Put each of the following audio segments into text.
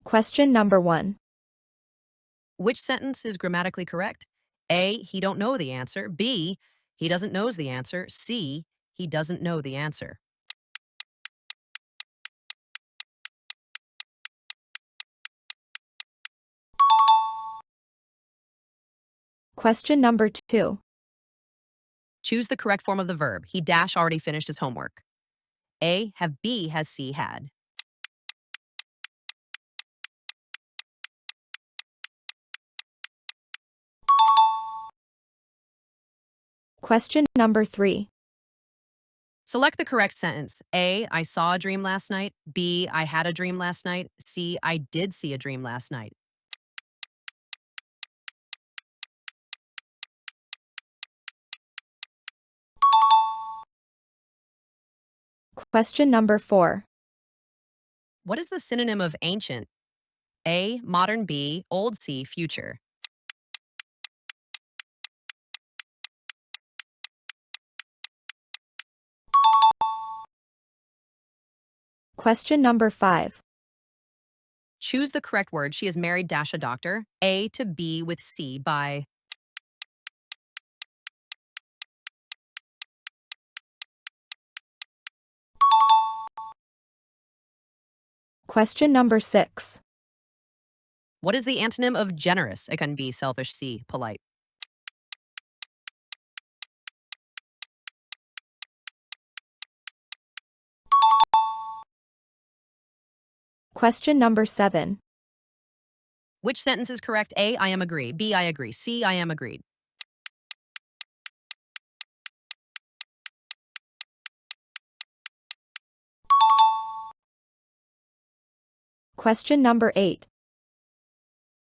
Question number 1. Which sentence is grammatically correct? A, he don't know the answer. B, he doesn't knows the answer. C, he doesn't know the answer. Question number 2. Choose the correct form of the verb. He dash already finished his homework. A, have B, has C had. Question number 3. Select the correct sentence. A, I saw a dream last night. B, I had a dream last night. C, I did see a dream last night. Question number 4. What is the synonym of ancient? A, modern. B, old. C, future. Question number 5. Choose the correct word. She is married dash a doctor. A to B with C by. Question number 6. What is the antonym of generous? It can be selfish. C, polite. Question number 7. Which sentence is correct? A, I am agree. B, I agree. C, I am agreed. Question number 8.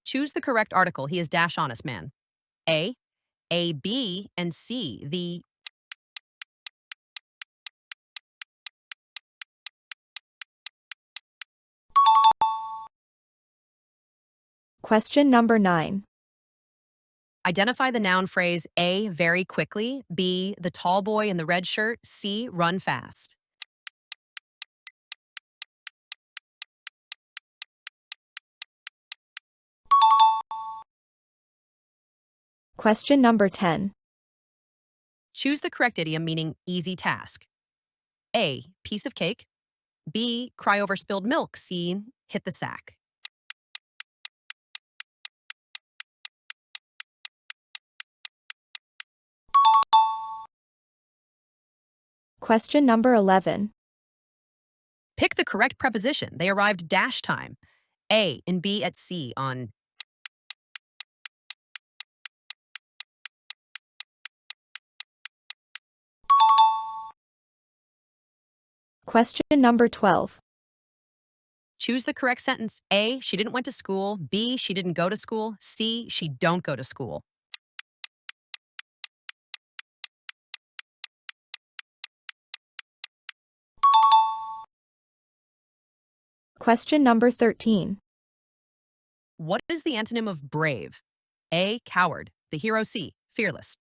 Choose the correct article. He is dash honest man. A, B, and C, the. Question number 9. Identify the noun phrase A, very quickly. B, the tall boy in the red shirt. C, run fast. Question number 10. Choose the correct idiom meaning easy task. A, piece of cake. B, cry over spilled milk. C, hit the sack. Question number 11. Pick the correct preposition. They arrived dash time. A and B at C on. Question number 12. Choose the correct sentence. A, she didn't went to school. B, she didn't go to school. C, she don't go to school. Question number 13. What is the antonym of brave? A, coward. The hero. C, fearless.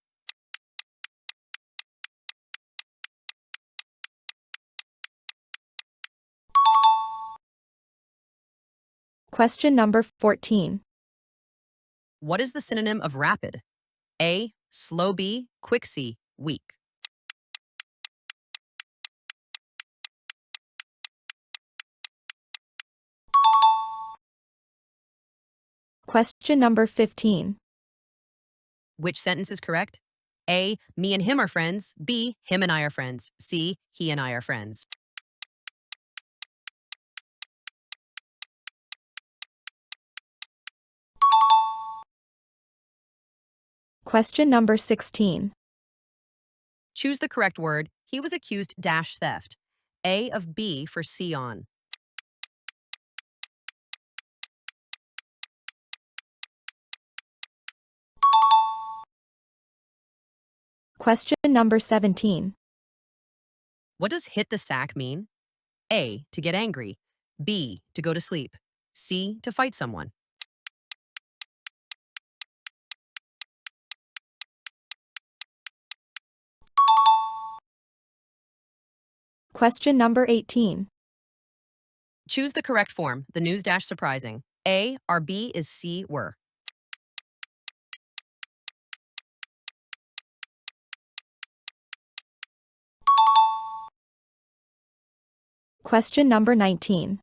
Question number 14. What is the synonym of rapid? A, slow. B, quick. C, weak. Question number 15. Which sentence is correct? A, me and him are friends. B, him and I are friends. C, he and I are friends. Question number 16. Choose the correct word. He was accused dash theft. A of B for C on. Question number 17. What does hit the sack mean? A, to get angry. B, to go to sleep. C, to fight someone. Question number 18. Choose the correct form. The news dash surprising. A, are B is C, were. Question number 19.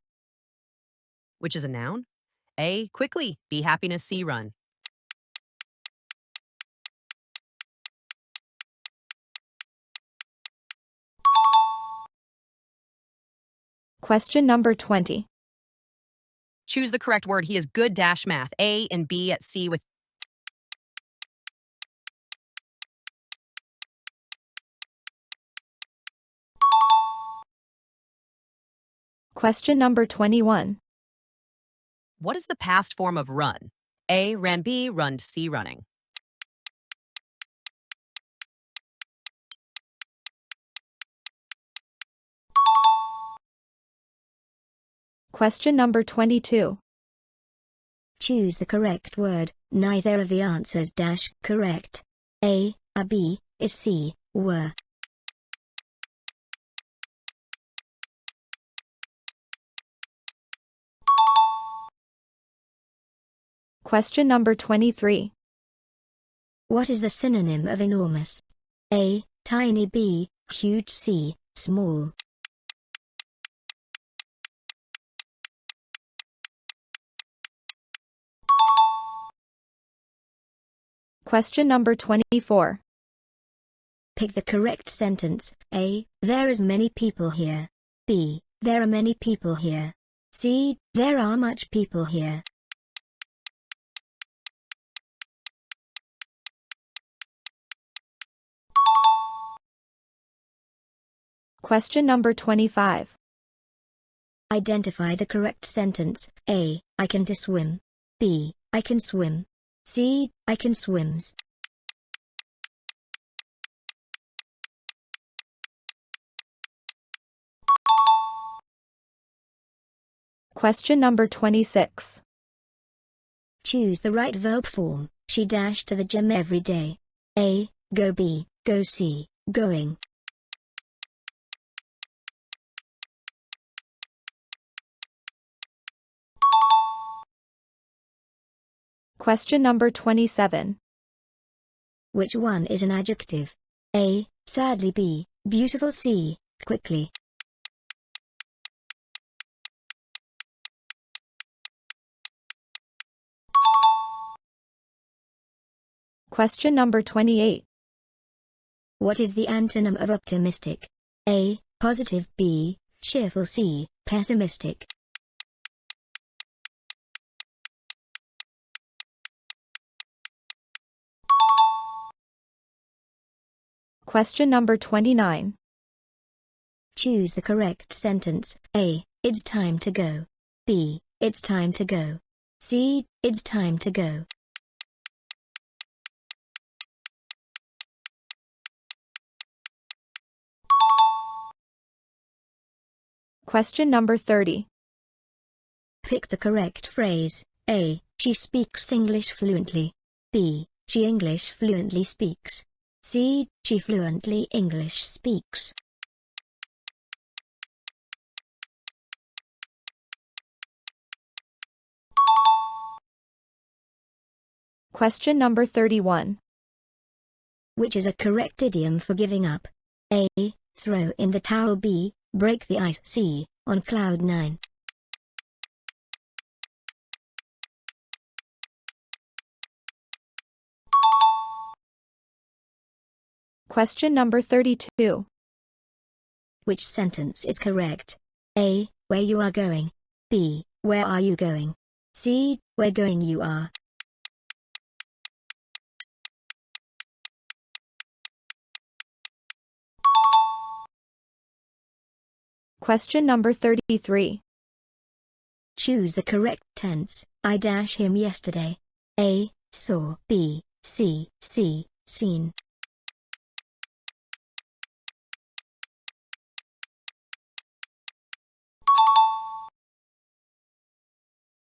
Which is a noun? A, quickly, B, happiness, C, run. Question number 20. Choose the correct word. He is good dash math. A and B at C with. Question number 21. What is the past form of run? A, ran, B, runned, C, running. Question number 22. Choose the correct word. Neither of the answers dash correct. A, are B, is C, were. Question number 23. What is the synonym of enormous? A, tiny, B, huge, C, small. Question number 24. Pick the correct sentence. A, there is many people here. B, there are many people here. C, there are much people here. Question number 25. Identify the correct sentence. A, I can swim. B, I can swim. C, I can swims. Question number 26. Choose the right verb form. She dashed to the gym every day. A, go. B, go. C, going. Question number 27. Which one is an adjective? A, sadly. B, beautiful. C, quickly. Question number 28. What is the antonym of optimistic? A, positive. B, cheerful. C, pessimistic. Question number 29. Choose the correct sentence. A, it's time to go. B, it's time to go. C, it's time to go. Question number 30. Pick the correct phrase. A, she speaks English fluently. B, she English fluently speaks. C, she fluently English speaks. Question number 31. Which is a correct idiom for giving up? A, throw in the towel. B, break the ice. C, on cloud nine. Question number 32. Which sentence is correct? A, where you are going. B, where are you going? C, where going you are. Question number 33. Choose the correct tense. I dash him yesterday. A, saw. B, see, seen.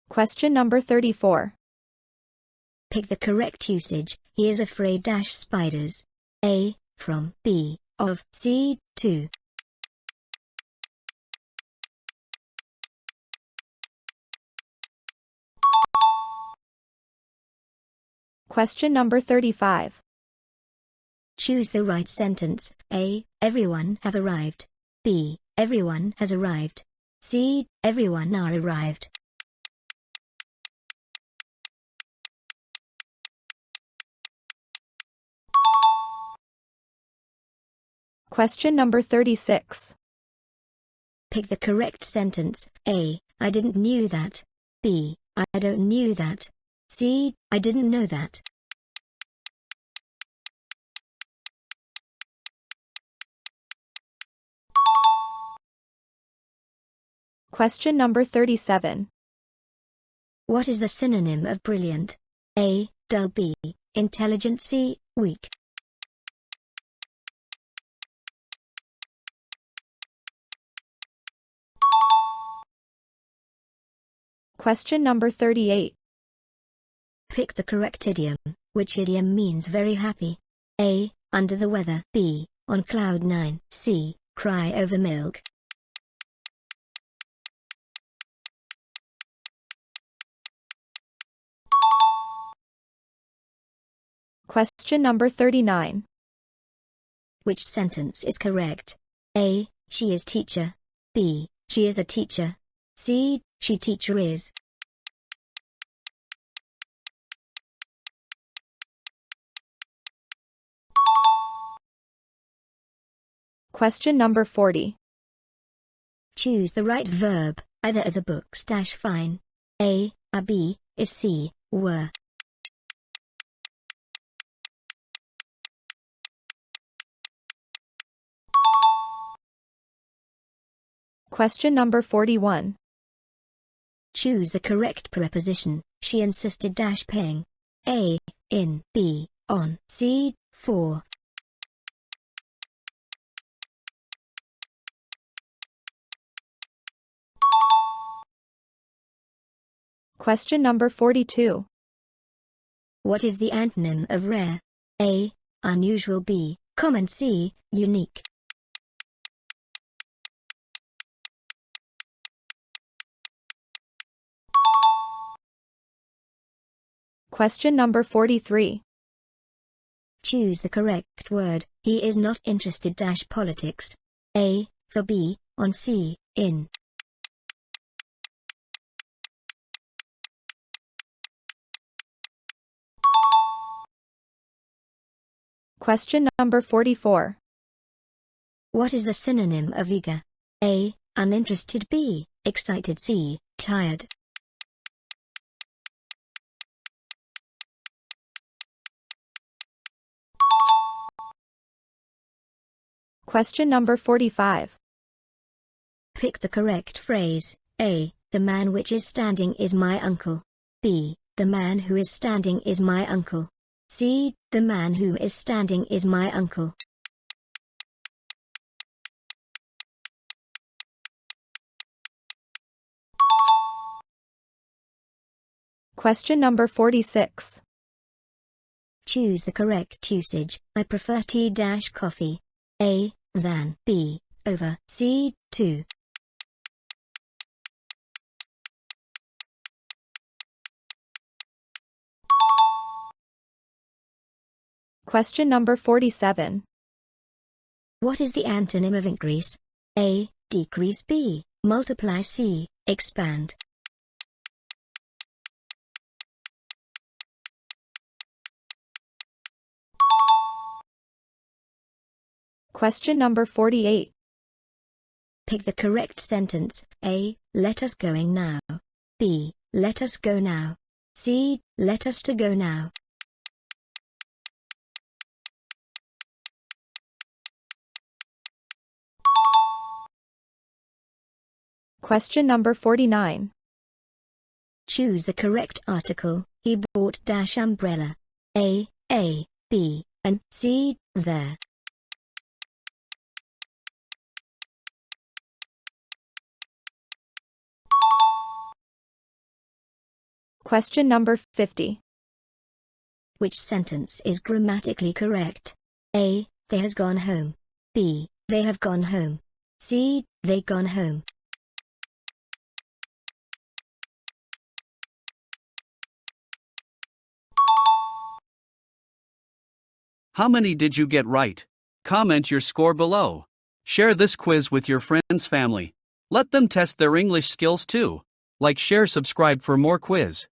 Question number 34. Pick the correct usage. He is afraid dash spiders. A, from. B, of. C, to. Question number 35. Choose the right sentence. A. Everyone have arrived. B. Everyone has arrived. C. Everyone are arrived. Question number 36. Pick the correct sentence. A. I didn't knew that. B. I don't knew that. C. I didn't know that. Question number 37. What is the synonym of brilliant? A. Dull. B. Intelligent. C. Weak. Question number 38. Pick the correct idiom. Which idiom means very happy? A. Under the weather. B. On cloud nine. C. Cry over milk. Question number 39. Which sentence is correct? A. She is teacher. B. She is a teacher. C. She teacher is. Question number 40. Choose the right verb. Either of the books dash fine. A. B. Is. C. Were. Question number 41. Choose the correct preposition. She insisted dash paying. A. In. B. On. C. For. Question number 42. What is the antonym of rare? A. Unusual. B. Common. C. Unique. Question number 43. Choose the correct word. He is not interested dash politics. A. For. B. On. C. In. Question number 44. What is the synonym of eager? A. Uninterested. B. Excited. C. Tired. Question number 45. Pick the correct phrase. A. The man which is standing is my uncle. B. The man who is standing is my uncle. C. The man who is standing is my uncle. Question number 46. Choose the correct usage. I prefer tea-coffee. A. Than. B. Over. C. To. Question number 47. What is the antonym of increase? A. Decrease. B. Multiply. C. Expand. Question number 48. Pick the correct sentence. A. Let us going now. B. Let us go now. C. Let us to go now. Question number 49. Choose the correct article. He bought dash umbrella. A. B. And C. There. Question number 50. Which sentence is grammatically correct? A. They has gone home. B. They have gone home. C. They gone home. How many did you get right? Comment your score below. Share this quiz with your friends' family. Let them test their English skills too. Like, share, subscribe for more quiz.